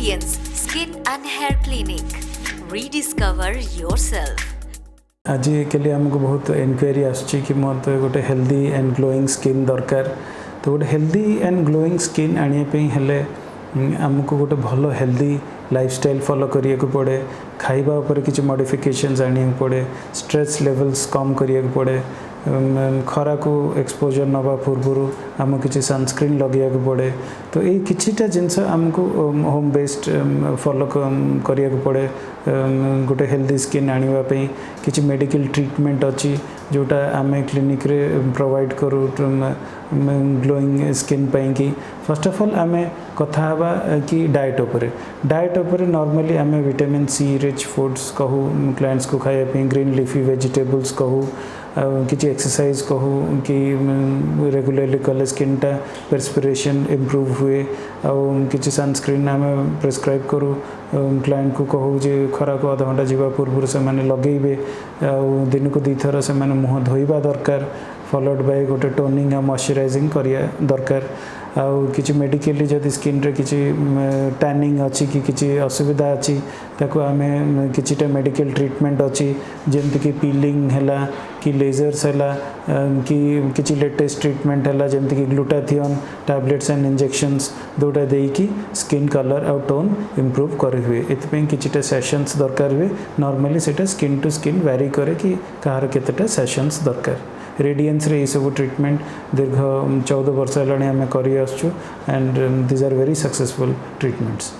Radiance Skin and Hair Clinic. Rediscover yourself. आजिकल आमको बहुत inquiry आसुची कि मत गोटे हेल्दी एंड ग्लोइंग स्किन दरकार। तो गोटे हेल्दी एंड ग्लोइंग स्किन आने हेले आमको गोटे भल हेल्दी लाइफस्टाइल फॉलो करिया को पड़े, खाइबा ऊपर किसी मॉडिफिकेशंस आने पड़े, स्ट्रेस लेवल्स कम करिया को पड़े, खरा को एक्सपोजर नवा पूर्व आम किसी सनस्क्रीन लगे पड़े। तो ये किछिटा जिनस आमको होम बेस्ड फॉलो करिया को पड़े। गोटे हेल्दी स्किन आने किसी मेडिकल ट्रीटमेंट अच्छी जोटा आम क्लिनिक रे प्रोवाइड करूँ ग्लोइंग स्किन पाई कि फर्स्ट ऑफ ऑल आम कथा हवा कि डाइट उपरे नॉर्मली आम विटामिन सी रिच फूड्स कहूँ क्लाइंट्स को खाया ग्रीन लीफी वेजिटेबल्स कहूँ किसी एक्सरसाइज कहूँ कि रेगुलरली कले स्किन टा परस्पिरेशन इम्प्रूव हुए किसी सनस्क्रीन आम प्रेस्क्राइब करूँ क्लाइंट को कहूँ जे खरा को आधा घंटा जावा पूर्व से लगेबे दिन को दी थर से मुँह धोइबा दरकार फॉलोड बाय गोटे टोनिंग मॉइस्चराइजिंग करिया दरकार। किसी मेडिकली जदि स्किन रे किसी टैनिंग अच्छी कि किसी असुविधा अच्छी ताको आमे किछिटा मेडिकल ट्रीटमेंट अच्छी जेमति कि पीलिंग हैला कि लेजर्स हैला कि किसी लेटेस्ट ट्रीटमेंट हैला जेमति कि ग्लूटाथियोन टैबलेट्स एंड इंजेक्शंस दोटा देकी स्किन कलर और टोन इम्प्रूव करे हुए एतपे किछिटा सेशंस दरकार हुए। नॉर्मली सेटा स्किन टू स्किन वेरी करे कि कहार केतेटा सेशंस दरकार। रेडियंस रे सब ट्रीटमेंट दीर्घ 14 वर्ष हेलाणी आम करी आसुछु and this are very successful treatments.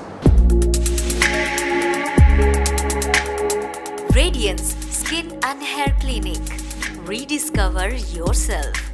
Radiance Skin and Hair Clinic. Rediscover yourself.